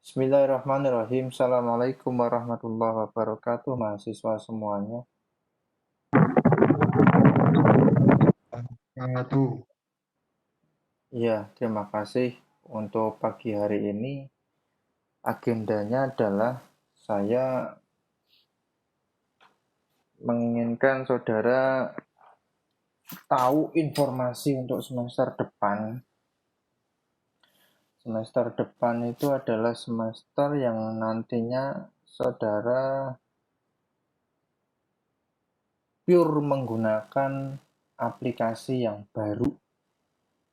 Bismillahirrahmanirrahim. Assalamualaikum warahmatullahi wabarakatuh, mahasiswa semuanya. Satu. Iya, terima kasih. Untuk pagi hari ini, agendanya adalah saya menginginkan saudara tahu informasi untuk semester depan. Semester depan itu adalah semester yang nantinya saudara pure menggunakan aplikasi yang baru,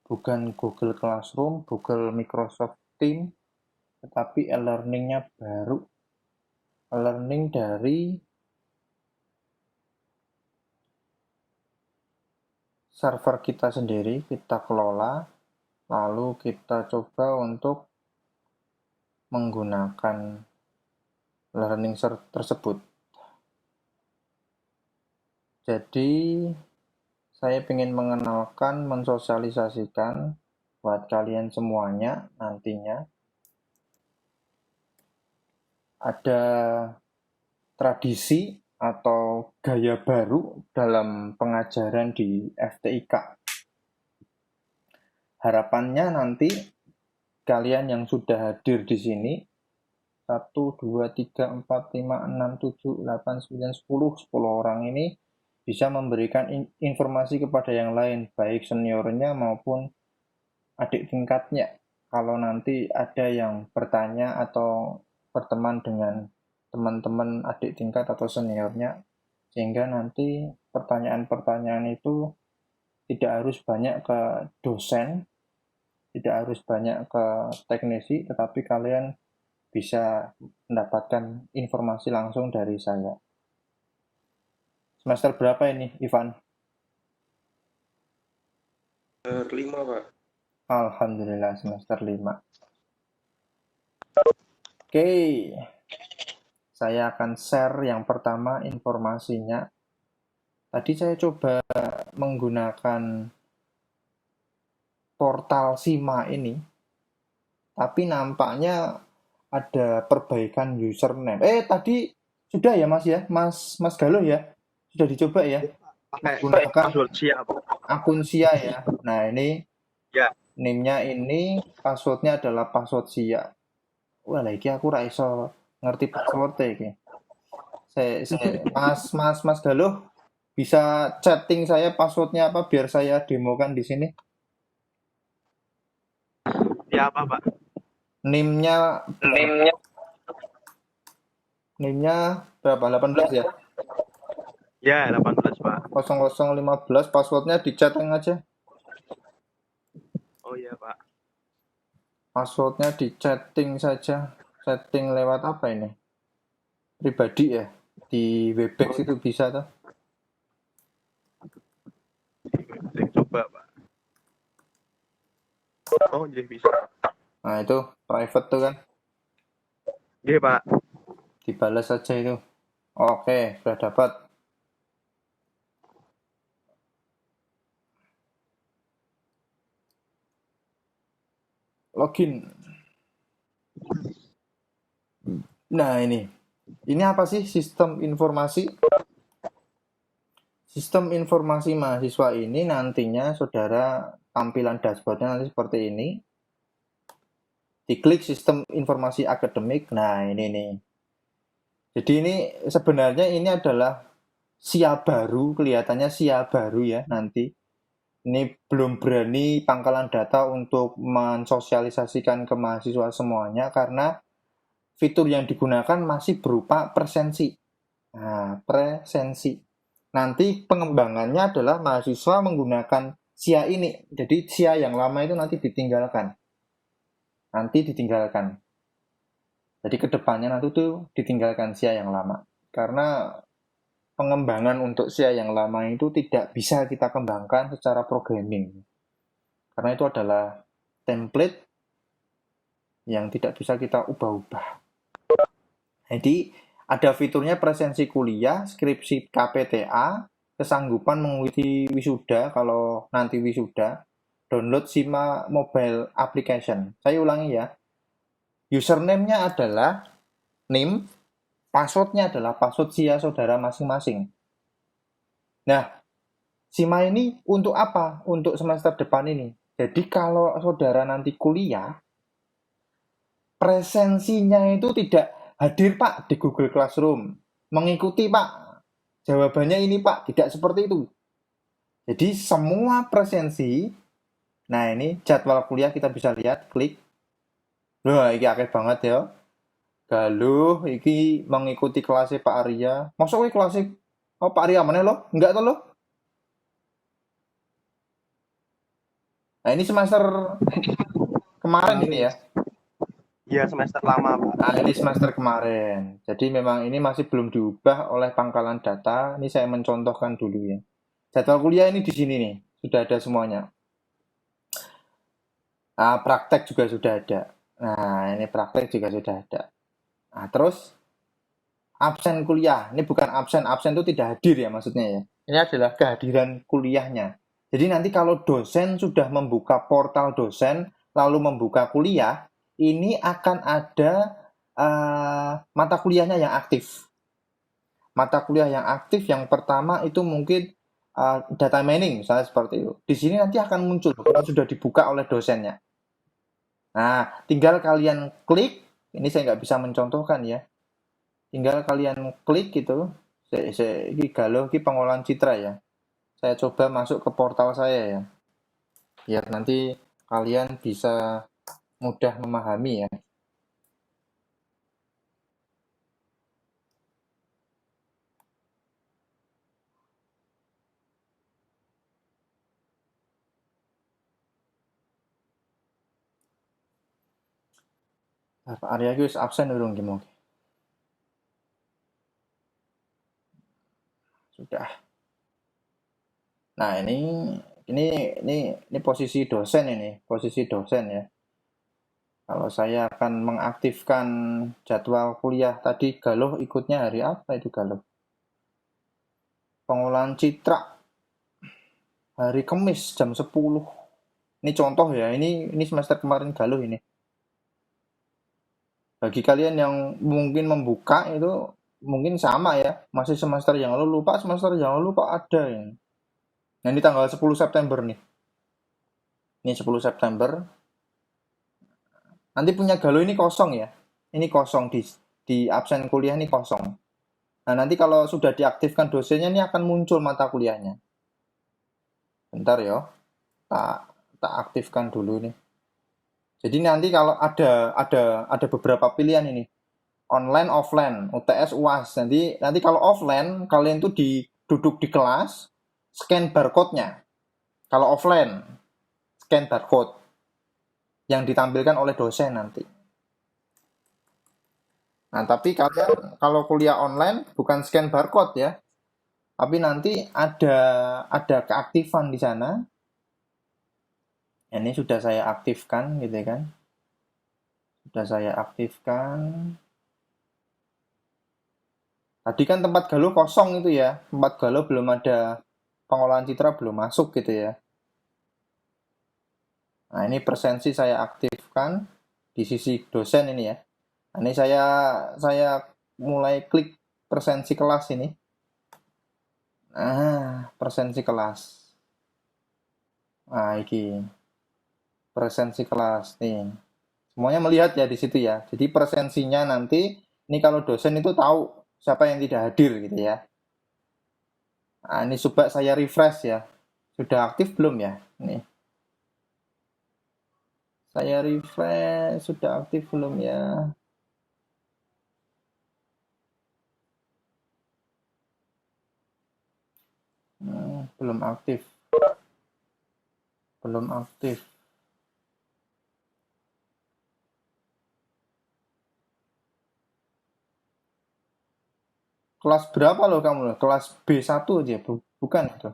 bukan Google Classroom, Google Microsoft Teams, tetapi e-learning-nya baru. E-learning dari server kita sendiri, kita kelola, lalu kita coba untuk menggunakan learning tersebut. Jadi, saya ingin mengenalkan, mensosialisasikan buat kalian semuanya nantinya. Ada tradisi atau gaya baru dalam pengajaran di FTIK. Harapannya nanti kalian yang sudah hadir di sini 1, 2, 3, 4, 5, 6, 7, 8, 9, 10 orang ini bisa memberikan informasi kepada yang lain, baik seniornya maupun adik tingkatnya. Kalau nanti ada yang bertanya atau berteman dengan teman-teman adik tingkat atau seniornya, sehingga nanti pertanyaan-pertanyaan itu tidak harus banyak ke dosen, tidak harus banyak ke teknisi, tetapi kalian bisa mendapatkan informasi langsung dari saya. Semester berapa ini, Ivan? Semester 5, Pak. Alhamdulillah, semester 5. Oke, saya akan share yang pertama informasinya. Tadi saya coba menggunakan portal Sima ini, tapi nampaknya ada perbaikan username. Tadi sudah ya Mas ya, Mas Galuh ya, sudah dicoba ya, Pakai menggunakan password siap. akun Sia ya. Nah ini Ya, name-nya ini, passwordnya adalah password Sia. Wah lagi aku raiso ngerti passwordnya iki. Mas Galuh bisa chatting saya passwordnya apa biar saya demokan di sini. ya apa, Pak? Name-nya NIM-nya name-nya berapa? 18 ya? ya 18, Pak. 0015 passwordnya di chatting aja. Oh iya, Pak. Passwordnya di chatting saja. Chatting lewat apa ini? Pribadi ya? Di Webex itu bisa tuh. Saya coba, Pak. Oh, jadi bisa. Nah itu private tuh kan. Iya, Pak. Dibalas saja itu. Oke, sudah dapat. Login. Nah ini. Ini apa sih sistem informasi? Sistem informasi mahasiswa ini nantinya saudara tampilan dashboardnya nanti seperti ini. Diklik sistem informasi akademik. Nah ini nih. Jadi ini sebenarnya ini adalah SIA baru, kelihatannya SIA baru ya nanti. Ini belum berani pangkalan data untuk mensosialisasikan ke mahasiswa semuanya karena fitur yang digunakan masih berupa presensi. Nah, presensi. Nanti pengembangannya adalah mahasiswa menggunakan SIA ini. Jadi SIA yang lama itu nanti ditinggalkan. Jadi kedepannya nanti tuh ditinggalkan SIA yang lama. Karena pengembangan untuk SIA yang lama itu tidak bisa kita kembangkan secara programming. Karena itu adalah template yang tidak bisa kita ubah-ubah. Jadi ada fiturnya presensi kuliah, skripsi KPTA, kesanggupan mengikuti wisuda kalau nanti wisuda, download Sima Mobile Application. Saya ulangi ya. Username-nya adalah NIM, password-nya adalah password SIA saudara masing-masing. Nah, SIMA ini untuk apa? Untuk semester depan ini. Jadi kalau saudara nanti kuliah, presensinya itu tidak hadir Pak di Google Classroom. Mengikuti Pak, jawabannya ini Pak, tidak seperti itu. Jadi semua presensi, nah ini jadwal kuliah kita bisa lihat, klik. Wah, ini akeh banget ya. Galuh, iki mengikuti kelasnya Pak Arya. Masuk kelasnya, oh Pak Arya mana lo? Enggak tuh lo. Nah ini semester kemarin ini ya. Iya, semester lama, Pak. Nah ini semester kemarin. Jadi memang ini masih belum diubah oleh pangkalan data. Ini saya mencontohkan dulu ya. Jadwal kuliah ini di sini nih, sudah ada semuanya. Nah, praktek juga sudah ada. Nah ini praktek juga sudah ada. Nah terus absen kuliah. Ini bukan absen itu tidak hadir ya maksudnya ya. Ini adalah kehadiran kuliahnya. Jadi nanti kalau dosen sudah membuka portal dosen, lalu membuka kuliah, ini akan ada mata kuliahnya yang aktif. Mata kuliah yang aktif yang pertama itu mungkin data mining misalnya seperti itu. Di sini nanti akan muncul kalau sudah dibuka oleh dosennya. Nah, tinggal kalian klik. Ini saya nggak bisa mencontohkan ya. Tinggal kalian klik gitu. Ini galuh, ini pengolahan citra ya. Saya coba masuk ke portal saya ya. Biar nanti kalian bisa mudah memahami ya. Pak Arya wis absen urung gimana? Sudah. Nah, ini posisi dosen ini, posisi dosen ya. Kalau saya akan mengaktifkan jadwal kuliah tadi Galuh ikutnya hari apa itu Galuh? Pengolahan citra hari Kamis jam 10. Ini contoh ya, ini semester kemarin Galuh ini. Bagi kalian yang mungkin membuka itu mungkin sama ya, masih semester yang lalu, lupa semester yang lalu Pak ada ya. Nah, ini tanggal 10 September nih. Ini 10 September. Nanti punya Galuh ini kosong ya. Ini kosong di absen kuliah ini kosong. Nah, nanti kalau sudah diaktifkan dosennya ini akan muncul mata kuliahnya. Bentar ya. Tak aktifkan dulu nih. Jadi nanti kalau ada beberapa pilihan ini. Online, offline, UTS, UAS. Nanti kalau offline kalian tuh duduk di kelas, scan barcode-nya. Kalau offline, scan barcode yang ditampilkan oleh dosen nanti. Nah, tapi kalian kalau kuliah online bukan scan barcode ya, tapi nanti ada keaktifan di sana. Ini sudah saya aktifkan gitu kan. Sudah saya aktifkan. Tadi kan tempat Galuh kosong itu ya. Tempat Galuh belum ada pengolahan citra belum masuk gitu ya. Nah, ini presensi saya aktifkan di sisi dosen ini ya. Nah, ini saya mulai klik presensi kelas ini. Nah, presensi kelas. Nah, ini presensi kelas nih. Semuanya melihat ya di situ ya. Jadi presensinya nanti ini kalau dosen itu tahu siapa yang tidak hadir gitu ya. Nah, ini coba saya refresh ya. Sudah aktif belum ya? Nih. Saya refresh, sudah aktif belum ya? Belum aktif. Belum aktif. Kelas berapa loh kamu? Kelas B1 aja, bukan itu.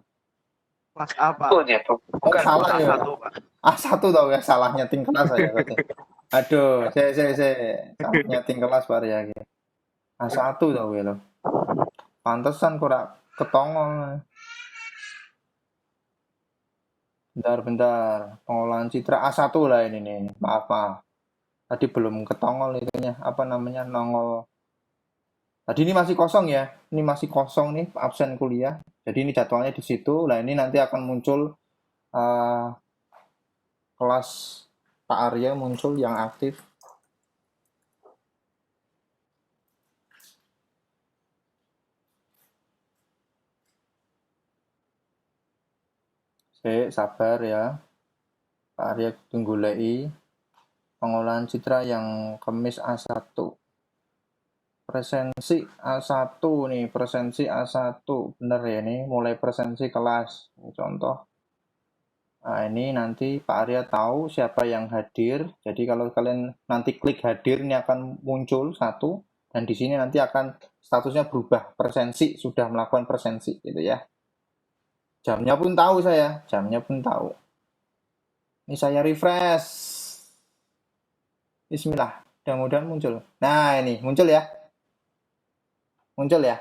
Kelas apa? Oh, salah ya. A1, Pak. A1 tau ya, salah nyeting kelas saya berarti. Aduh, saya salah nyeting kelas Pak ya. A1 tau ya lo. Pantesan kurang ketongol. Bentar. Pengolahan citra A1 lah ini nih. Maaf. Tadi belum ketongol itunya, apa namanya, nongol. Tadi ini masih kosong ya. Ini masih kosong nih absen kuliah. Jadi ini jadwalnya di situ. Nah, ini nanti akan muncul uh, kelas Pak Arya muncul yang aktif. Sabar ya. Pak Arya tunggu lagi. Pengolahan citra yang Kemis A1. Presensi A1 nih, presensi A1. Bener ya ini, mulai presensi kelas. Contoh. Nah, ini nanti Pak Arya tahu siapa yang hadir. Jadi kalau kalian nanti klik hadir, ini akan muncul satu. Dan di sini nanti akan statusnya berubah. Presensi, sudah melakukan presensi gitu ya. Jamnya pun tahu saya, jamnya pun tahu. Ini saya refresh. Bismillah, mudah-mudahan muncul. Nah, ini muncul ya. Muncul ya.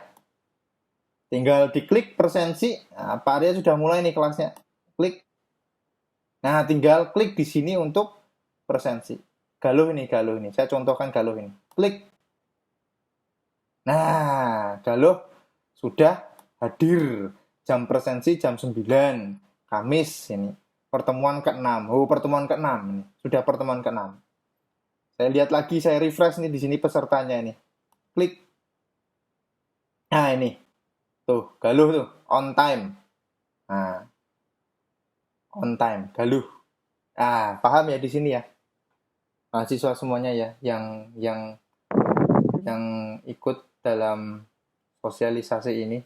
Tinggal diklik presensi. Nah, Pak Arya sudah mulai nih kelasnya. Klik. Nah, tinggal klik di sini untuk presensi. Galuh ini. Saya contohkan galuh ini. Klik. Nah, galuh sudah hadir. Jam presensi jam 9. Kamis ini. Pertemuan ke-6. Oh, pertemuan ke-6 ini. Sudah pertemuan ke-6. Saya lihat lagi, saya refresh nih di sini pesertanya ini. Klik. Nah, ini. Tuh, galuh tuh, on time. Nah, on time, galuh. Ah, paham ya di sini ya? Mahasiswa semuanya ya yang ikut dalam sosialisasi ini.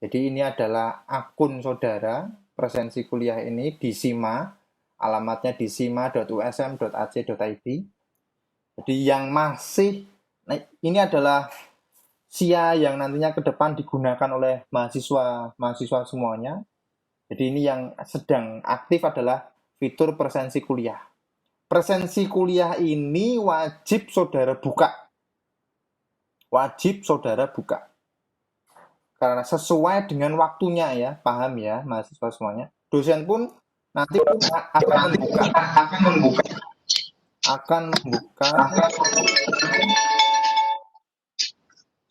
Jadi ini adalah akun saudara presensi kuliah ini di SIMA, alamatnya di sima.usm.ac.id. Jadi yang masih, nah ini adalah SIA yang nantinya ke depan digunakan oleh mahasiswa semuanya. Jadi ini yang sedang aktif adalah fitur presensi kuliah. Presensi kuliah ini wajib saudara buka. Wajib saudara buka. Karena sesuai dengan waktunya ya, paham ya mahasiswa semuanya. Dosen pun nanti pun akan membuka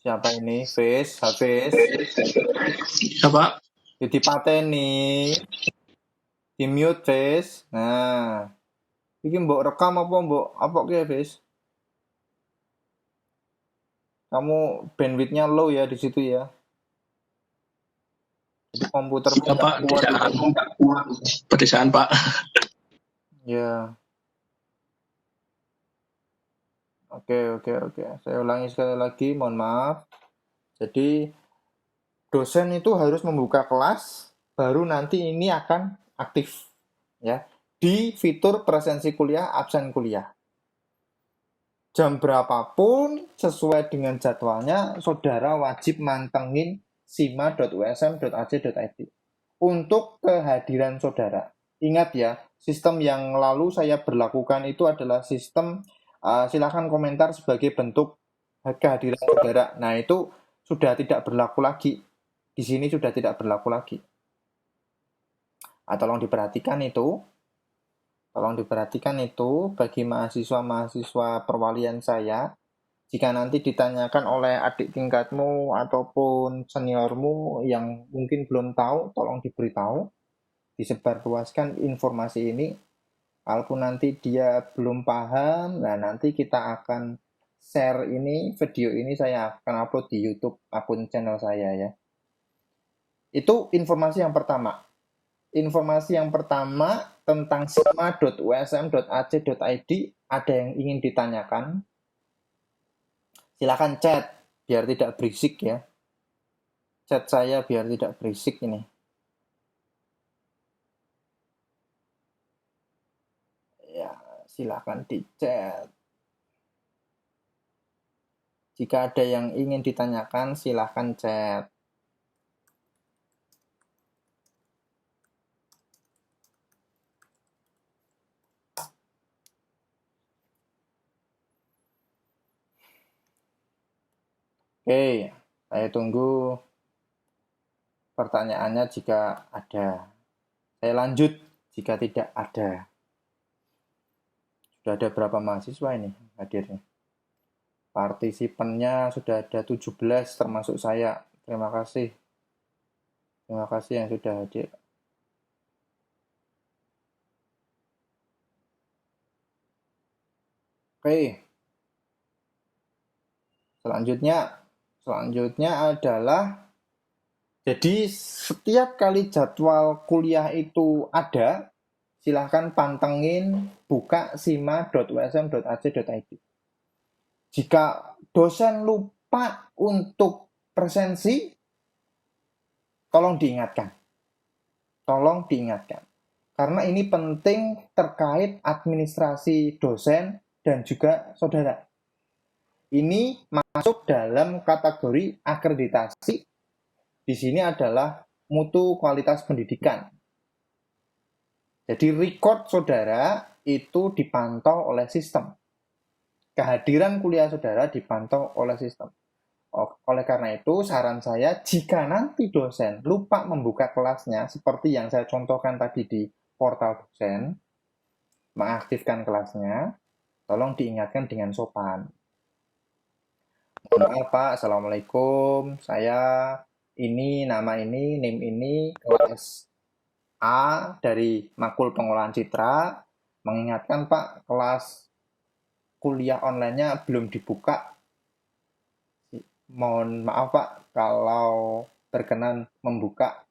siapa ini? Hafiz. Apa? Jadi pateni. Di mute Hafiz. Nah, ini mbok rekam apa ki Hafiz? Kamu bandwidth-nya low ya di situ ya. Jadi komputer Pak, tidak pedesaan Pak. Ya. Oke. Saya ulangi sekali lagi, mohon maaf. Jadi dosen itu harus membuka kelas, baru nanti ini akan aktif ya di fitur presensi kuliah, absen kuliah. Jam berapapun sesuai dengan jadwalnya, saudara wajib mantengin sima.usm.ac.id untuk kehadiran saudara. Ingat ya, sistem yang lalu saya berlakukan itu adalah sistem silakan komentar sebagai bentuk kehadiran saudara. Nah, itu sudah tidak berlaku lagi. Di sini sudah tidak berlaku lagi. Tolong diperhatikan itu. Bagi mahasiswa-mahasiswa perwalian saya, jika nanti ditanyakan oleh adik tingkatmu ataupun seniormu yang mungkin belum tahu, tolong diberitahu, disebarluaskan informasi ini. Walaupun nanti dia belum paham, nah nanti kita akan share ini, video ini saya akan upload di YouTube akun channel saya ya. Itu informasi yang pertama. Informasi yang pertama tentang sima.usm.ac.id, ada yang ingin ditanyakan? Silakan chat biar tidak berisik ya. Chat saya biar tidak berisik ini. Ya, silakan di chat. Jika ada yang ingin ditanyakan, silakan chat. Oke, saya tunggu pertanyaannya jika ada. Saya lanjut jika tidak ada. Sudah ada berapa mahasiswa ini hadirnya? Partisipannya sudah ada 17 termasuk saya. Terima kasih. Terima kasih yang sudah hadir. Oke. Selanjutnya adalah jadi setiap kali jadwal kuliah itu ada, silahkan pantengin buka sima.usm.ac.id. Jika dosen lupa untuk presensi, tolong diingatkan. Karena ini penting terkait administrasi dosen dan juga saudara. Ini masuk dalam kategori akreditasi. Di sini adalah mutu kualitas pendidikan. Jadi record saudara itu dipantau oleh sistem. Kehadiran kuliah saudara dipantau oleh sistem. Oleh karena itu, saran saya, jika nanti dosen lupa membuka kelasnya, seperti yang saya contohkan tadi di portal dosen, mengaktifkan kelasnya, tolong diingatkan dengan sopan. Maaf Pak, Assalamualaikum, saya nama ini, NIM ini, kelas A dari Makul Pengolahan Citra, mengingatkan Pak, kelas kuliah online-nya belum dibuka. Mohon maaf Pak kalau berkenan membuka.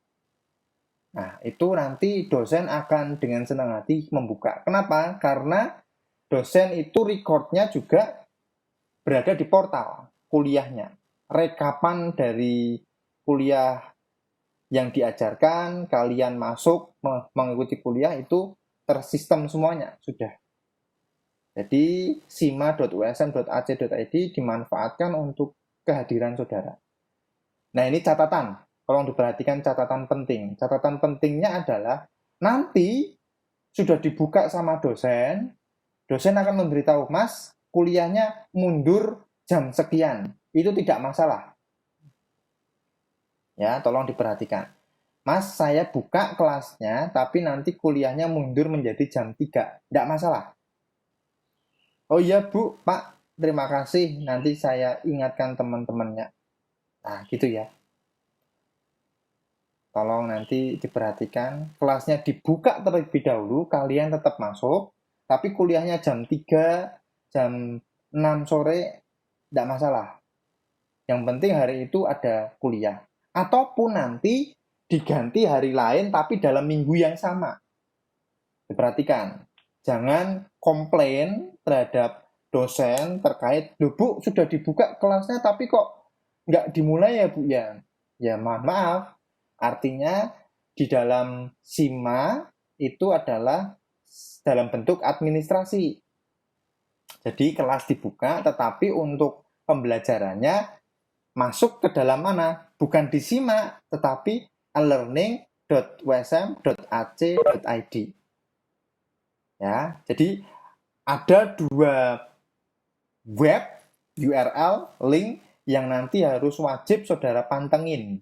Nah, itu nanti dosen akan dengan senang hati membuka. Kenapa? Karena dosen itu recordnya juga berada di portal kuliahnya. Rekapan dari kuliah yang diajarkan, kalian masuk mengikuti kuliah itu tersistem semuanya, sudah. Jadi sima.usm.ac.id dimanfaatkan untuk kehadiran saudara. Nah, ini catatan. Tolong diperhatikan catatan penting. Catatan pentingnya adalah nanti sudah dibuka sama dosen, dosen akan memberitahu, Mas, kuliahnya mundur jam sekian. Itu tidak masalah. Ya, tolong diperhatikan. Mas, saya buka kelasnya, tapi nanti kuliahnya mundur menjadi jam 3. Tidak masalah. Oh iya, Bu, Pak, terima kasih. Nanti saya ingatkan teman-temannya. Nah, gitu ya. Tolong nanti diperhatikan, kelasnya dibuka terlebih dahulu, kalian tetap masuk, tapi kuliahnya jam 3, jam 6 sore, tidak masalah. Yang penting hari itu ada kuliah. Ataupun nanti diganti hari lain, tapi dalam minggu yang sama. Diperhatikan, jangan komplain terhadap dosen terkait, loh Bu, sudah dibuka kelasnya, tapi kok nggak dimulai ya Bu ya? Ya mohon maaf. Artinya di dalam SIMA itu adalah dalam bentuk administrasi. Jadi kelas dibuka, tetapi untuk pembelajarannya masuk ke dalam mana? Bukan di SIMA, tetapi learning.usm.ac.id. Ya, jadi ada 2 web URL link yang nanti harus wajib saudara pantengin.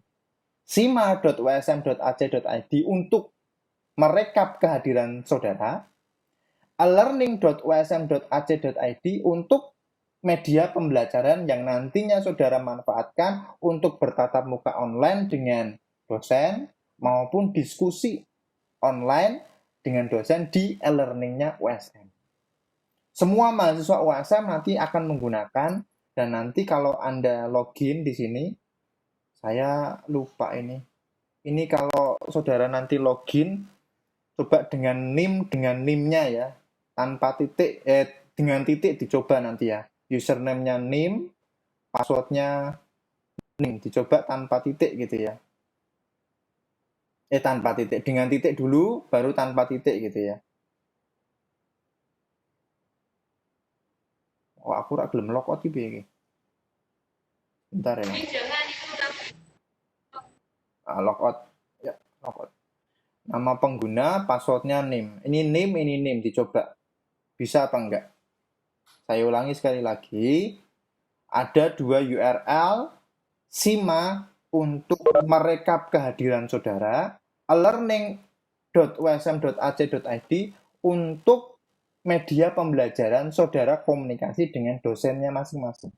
sima.usm.ac.id untuk merekap kehadiran saudara, learning.usm.ac.id untuk media pembelajaran yang nantinya saudara manfaatkan untuk bertatap muka online dengan dosen maupun diskusi online dengan dosen di e-learningnya USM. Semua mahasiswa USM nanti akan menggunakan, dan nanti kalau Anda login di sini, saya lupa ini. Ini kalau saudara nanti login, coba dengan NIM-nya ya, tanpa titik, dengan titik dicoba nanti ya. Username-nya NIM, password-nya NIM, dicoba tanpa titik gitu ya. Tanpa titik, dengan titik dulu, baru tanpa titik gitu ya. Oh, aku rak belum logout iki. Bentar ya. Logout. Ya, logout. Nama pengguna, passwordnya NIM. Ini NIM, dicoba. Bisa apa enggak? Saya ulangi sekali lagi. Ada 2 URL SIMA untuk merekap kehadiran saudara, learning.usm.ac.id untuk media pembelajaran saudara komunikasi dengan dosennya masing-masing.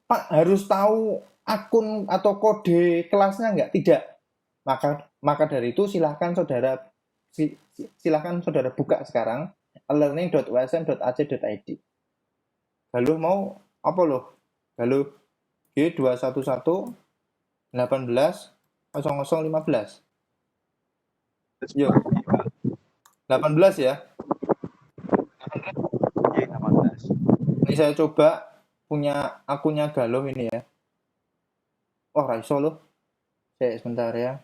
Pak, harus tahu akun atau kode kelasnya nggak? Tidak. Maka dari itu silahkan saudara buka sekarang learning.usm.ac.id. Galuh mau apa loh? Galuh G211 18 0015. Yuk, 18 ya. Iya, 18. Ini saya coba punya akunnya Galuh ini ya. Oh, raiso loh. Sebentar ya.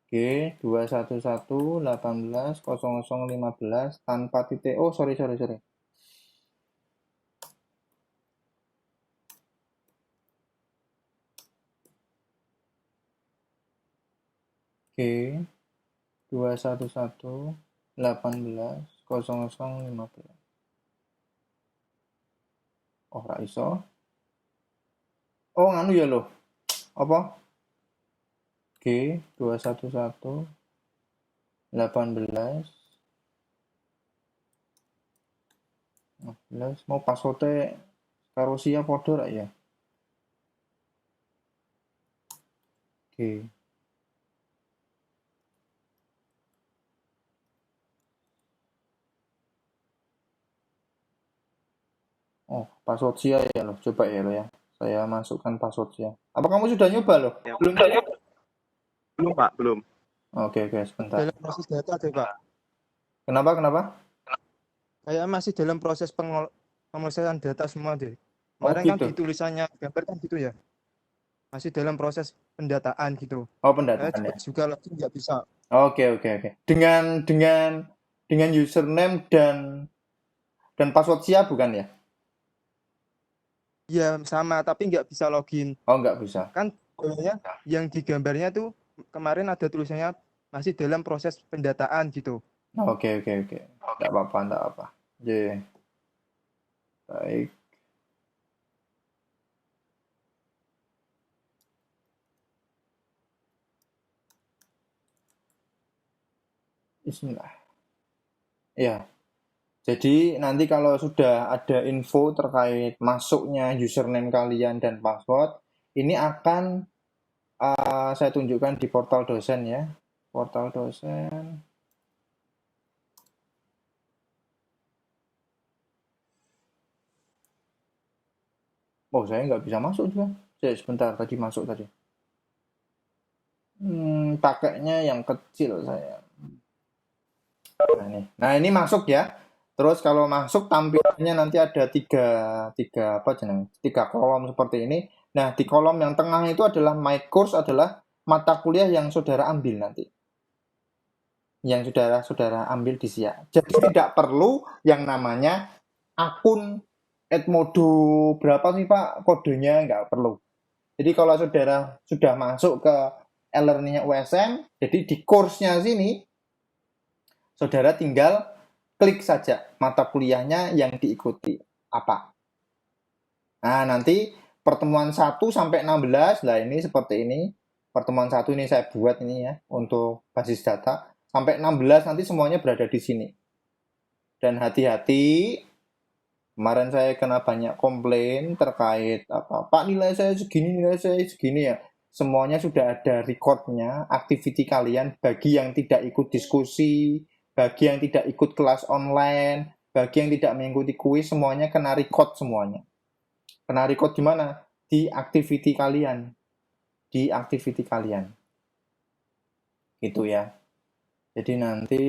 G211 18 0015 tanpa titik. Oh, sorry. G211 18 0015. Oh, raiso. Oh, nganu ya loh. Apa? G211 18 15 mau passwordnya karo sia podo rak ya. G. Oh, password sia ya loh. Coba ya lo ya. Saya masukkan password sia. Apa kamu sudah nyoba loh? Ya. Belum kan? Belum, Pak, belum. Oke, sebentar. Dalam proses data deh, Pak. Kenapa? Kayak masih dalam proses pemrosesan data semua deh. Oh, Kemarin kan gitu. di tulisannya gambar kan gitu ya. Masih dalam proses pendataan gitu. Oh, Saya pendataan ya. juga lagi nggak bisa. Oke. Dengan username dan password sia bukan ya? Iya sama, tapi nggak bisa login. Oh, nggak bisa. Kan sebenarnya yang di gambarnya tuh kemarin ada tulisannya masih dalam proses pendataan gitu. Oke. Nggak apa-apa. Oke. Baik. Bismillah. Ya. Jadi nanti kalau sudah ada info terkait masuknya username kalian dan password, ini akan saya tunjukkan di portal dosen ya. Portal dosen. Oh, saya nggak bisa masuk juga. Sebentar, tadi masuk tadi. Pakainya yang kecil saya. Nah ini masuk ya. Terus kalau masuk tampilannya nanti ada tiga kolom seperti ini. Nah di kolom yang tengah itu adalah my course, adalah mata kuliah yang saudara ambil nanti. Yang saudara ambil di SIA. Jadi tidak perlu yang namanya akun Edmodo berapa sih Pak kodenya, nggak perlu. Jadi kalau saudara sudah masuk ke e-learning USM, jadi di course-nya sini saudara tinggal klik saja mata kuliahnya yang diikuti apa. Nah, nanti pertemuan 1 sampai 16, lah ini seperti ini. Pertemuan 1 ini saya buat ini ya untuk basis data. Sampai 16 nanti semuanya berada di sini. Dan hati-hati, kemarin saya kena banyak komplain terkait apa, Pak nilai saya segini ya. Semuanya sudah ada recordnya, activity kalian bagi yang tidak ikut diskusi, bagi yang tidak ikut kelas online, bagi yang tidak mengikuti kuis, semuanya kena record semuanya. Kena record di mana? Di activity kalian. Gitu ya. Jadi nanti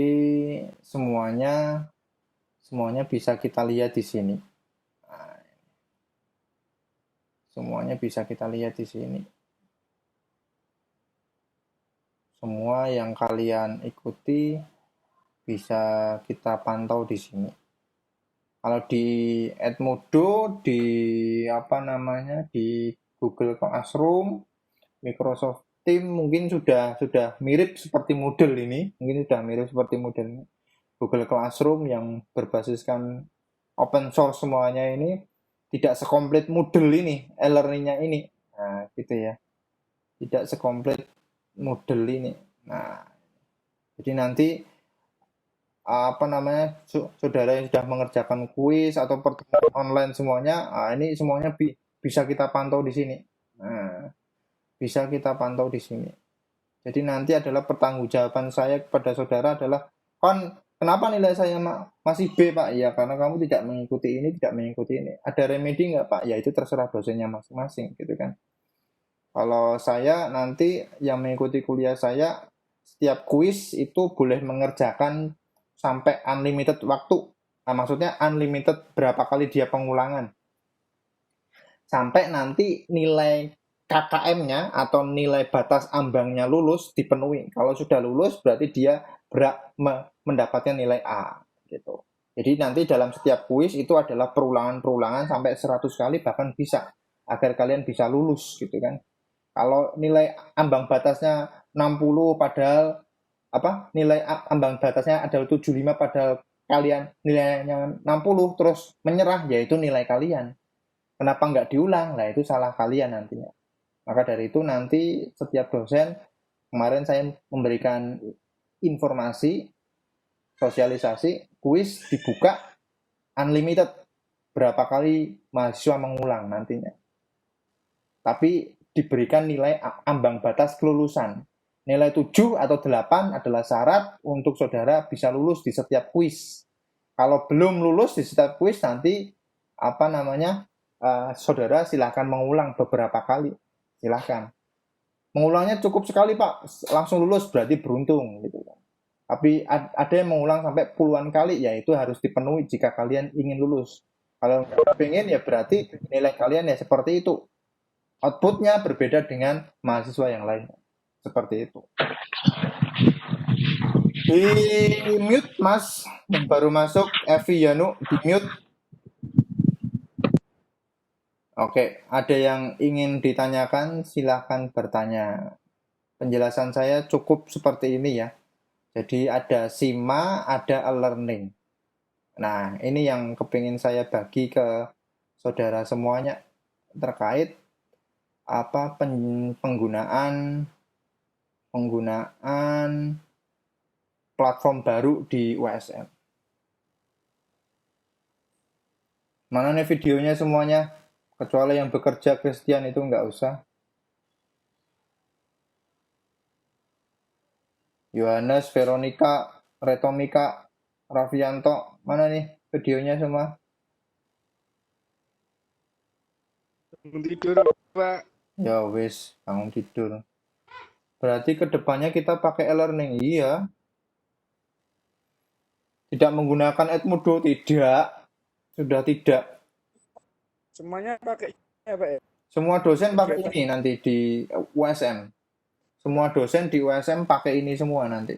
semuanya bisa kita lihat di sini. Semuanya bisa kita lihat di sini. Semua yang kalian ikuti bisa kita pantau di sini. Kalau di Edmodo, di Google Classroom, Microsoft Teams mungkin sudah mirip seperti Moodle ini. Google Classroom yang berbasiskan open source semuanya ini tidak sekomplit Moodle ini, e-learning-nya ini. Nah, gitu ya. Tidak sekomplit Moodle ini. Nah, jadi nanti saudara yang sudah mengerjakan kuis atau pertemuan online semuanya, ini semuanya bisa kita pantau di sini. Nah, bisa kita pantau di sini. Jadi nanti adalah pertanggungjawaban saya kepada saudara adalah, kenapa nilai saya masih B, Pak? Ya karena kamu tidak mengikuti ini, tidak mengikuti ini. Ada remedi nggak, Pak? Ya itu terserah dosennya masing-masing, gitu kan. Kalau saya nanti yang mengikuti kuliah saya, setiap kuis itu boleh mengerjakan sampai unlimited waktu. Nah, maksudnya unlimited berapa kali dia pengulangan. Sampai nanti nilai KKM-nya atau nilai batas ambangnya lulus dipenuhi. Kalau sudah lulus berarti dia mendapatkan nilai A gitu. Jadi nanti dalam setiap kuis itu adalah perulangan-perulangan sampai 100 kali bahkan bisa agar kalian bisa lulus gitu kan. Kalau nilai ambang batasnya 60 padahal nilai ambang batasnya adalah 75 padahal kalian nilainya 60 terus menyerah, yaitu nilai kalian. Kenapa nggak diulang? Nah itu salah kalian nantinya. Maka dari itu nanti setiap dosen, kemarin saya memberikan informasi, sosialisasi, kuis dibuka unlimited. Berapa kali mahasiswa mengulang nantinya. Tapi diberikan nilai ambang batas kelulusan. Nilai 7 atau 8 adalah syarat untuk saudara bisa lulus di setiap kuis. Kalau belum lulus di setiap kuis nanti saudara silahkan mengulang beberapa kali. Silahkan. Mengulangnya cukup sekali, Pak. Langsung lulus berarti beruntung gitu kan. Tapi ada yang mengulang sampai puluhan kali, ya itu harus dipenuhi jika kalian ingin lulus. Kalau nggak pengen ya berarti nilai kalian ya seperti itu. Outputnya berbeda dengan mahasiswa yang lain. Seperti itu. Di mute, Mas. Baru masuk, Evi Yanu, di mute. Oke, ada yang ingin ditanyakan, silahkan bertanya. Penjelasan saya cukup seperti ini ya. Jadi ada SIMA, ada e-learning. Nah, ini yang kepingin saya bagi ke saudara semuanya terkait penggunaan platform baru di USM. Mana nih videonya semuanya? Kecuali yang bekerja Christian itu nggak usah. Yohanes, Veronica, Retomika, Raffianto, mana nih videonya semua? Tidur, Pak. Ya wis, bangun tidur. Berarti kedepannya kita pakai e-learning, iya. Tidak menggunakan Edmodo, tidak. Sudah tidak. Semuanya pakai ya, Pak ya? Semua dosen pakai ini nanti di USM. Semua dosen di USM pakai ini semua nanti.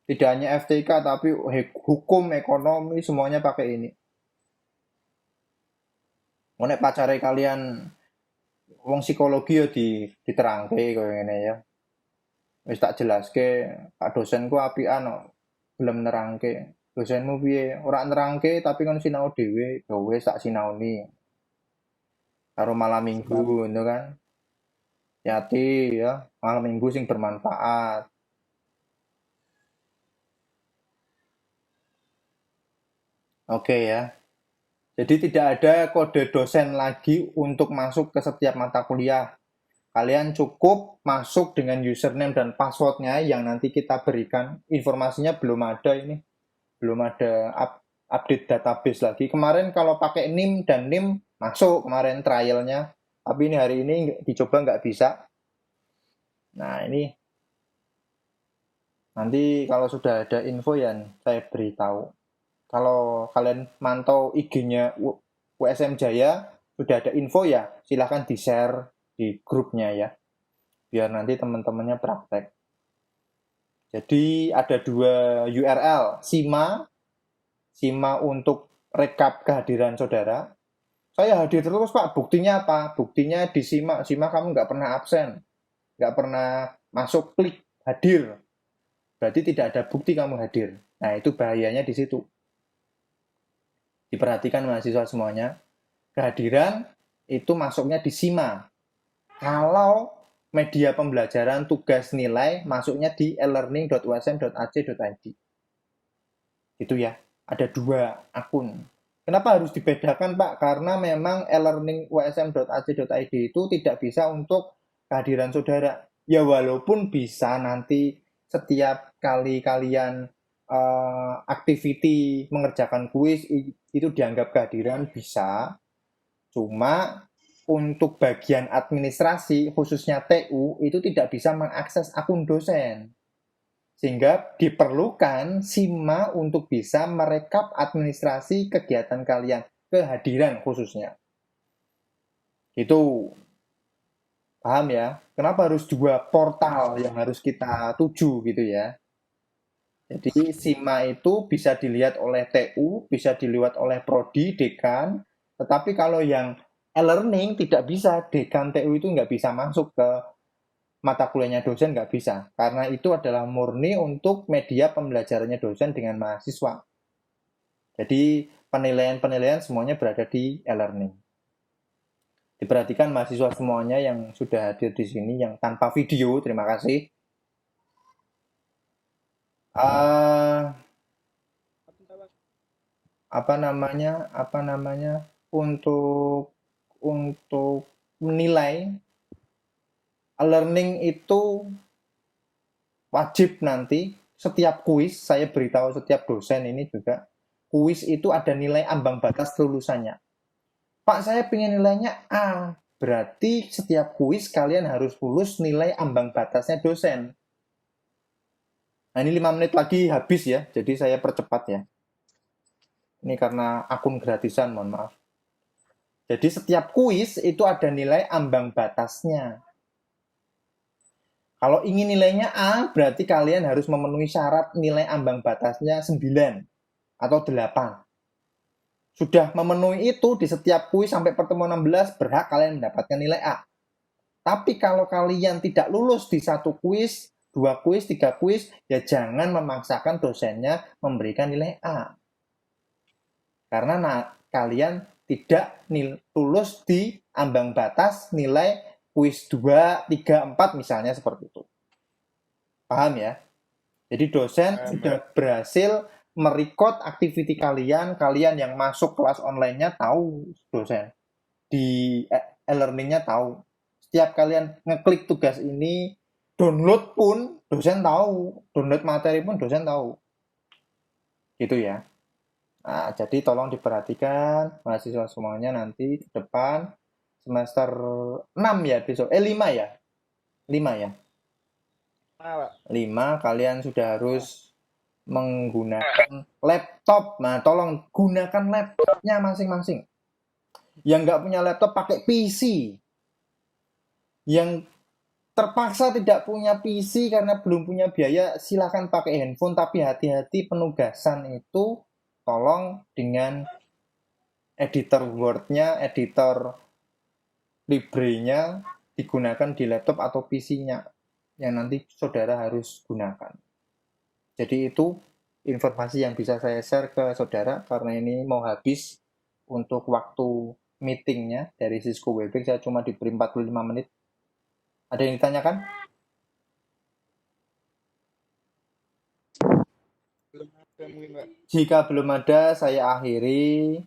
Tidak hanya FTK tapi hukum, ekonomi semuanya pakai ini. Nek pacare kalian wong psikologi ya diterangke koyo ngene ya. Wis tak jelaske, Pak dosenku apian kok gelem nerangke. Dosenmu piye? Ora nerangke tapi kan sinau dhewe, ya wis tak sinaoni. Karo malam minggu ngono kan. Hati ya, malam minggu sing bermanfaat. Oke ya. Jadi tidak ada kode dosen lagi untuk masuk ke setiap mata kuliah. Kalian cukup masuk dengan username dan passwordnya yang nanti kita berikan. Informasinya belum ada ini. Belum ada update database lagi. Kemarin kalau pakai NIM dan NIM masuk kemarin trialnya. Tapi ini hari ini dicoba nggak bisa. Nah ini. Nanti kalau sudah ada info ya saya beritahu. Kalau kalian mantau IG-nya USM Jaya, sudah ada info ya, silahkan di-share di grupnya ya, biar nanti teman-temannya praktek. Jadi ada 2 URL, SIMA untuk rekap kehadiran saudara. Saya hadir terus Pak, buktinya apa? Buktinya di SIMA kamu nggak pernah absen, nggak pernah masuk klik hadir. Berarti tidak ada bukti kamu hadir. Nah itu bahayanya di situ. Diperhatikan mahasiswa semuanya, kehadiran itu masuknya di SIMA. Kalau media pembelajaran tugas nilai masuknya di elearning.usm.ac.id. Gitu ya. Ada 2 akun. Kenapa harus dibedakan, Pak? Karena memang e-learning usm.ac.id itu tidak bisa untuk kehadiran saudara. Ya walaupun bisa nanti setiap kali kalian activity mengerjakan kuis itu dianggap kehadiran bisa. Cuma untuk bagian administrasi khususnya TU itu tidak bisa mengakses akun dosen. Sehingga diperlukan SIMA untuk bisa merekap administrasi kegiatan kalian, kehadiran khususnya. Itu paham ya? Kenapa harus 2 portal yang harus kita tuju gitu ya? Jadi SIMA itu bisa dilihat oleh TU, bisa dilihat oleh prodi, dekan, tetapi kalau yang e-learning tidak bisa, dekan TU itu nggak bisa masuk ke mata kuliahnya dosen, nggak bisa. Karena itu adalah murni untuk media pembelajarannya dosen dengan mahasiswa. Jadi penilaian-penilaian semuanya berada di e-learning. Diperhatikan mahasiswa semuanya yang sudah hadir di sini, yang tanpa video, terima kasih. Apa namanya untuk menilai e-learning itu wajib nanti setiap kuis, saya beritahu setiap dosen ini juga, kuis itu ada nilai ambang batas kelulusannya. Pak, saya pengen nilainya A. Berarti setiap kuis kalian harus lulus nilai ambang batasnya dosen. Nah, ini 5 menit lagi habis ya, jadi saya percepat ya. Ini karena akun gratisan, mohon maaf. Jadi setiap kuis itu ada nilai ambang batasnya. Kalau ingin nilainya A, berarti kalian harus memenuhi syarat nilai ambang batasnya 9 atau 8. Sudah memenuhi itu di setiap kuis sampai pertemuan 16, berhak kalian mendapatkan nilai A. Tapi kalau kalian tidak lulus di 1 kuis, 2 kuis, 3 kuis, ya jangan memaksakan dosennya memberikan nilai A. Karena kalian tidak lulus di ambang batas nilai kuis 2, 3, 4 misalnya seperti itu. Paham ya? Jadi dosen sudah berhasil merekod aktiviti kalian yang masuk kelas online-nya tahu dosen. Di e-learning-nya tahu. Setiap kalian ngeklik tugas ini, download pun dosen tahu. Download materi pun dosen tahu. Gitu ya. Nah, jadi tolong diperhatikan mahasiswa semuanya nanti di depan semester 6 ya besok. 5 ya? 5 ya? 5 kalian sudah harus menggunakan laptop. Nah, tolong gunakan laptopnya masing-masing. Yang nggak punya laptop pakai PC. Yang terpaksa tidak punya PC karena belum punya biaya, silakan pakai handphone. Tapi hati-hati penugasan itu tolong dengan editor Word-nya, editor Libre-nya digunakan di laptop atau PC-nya yang nanti saudara harus gunakan. Jadi itu informasi yang bisa saya share ke saudara karena ini mau habis untuk waktu meetingnya dari Cisco Webex. Saya cuma diberi 45 menit. Ada yang ditanyakan? Belum ada mungkin, Pak. Jika belum ada, saya akhiri.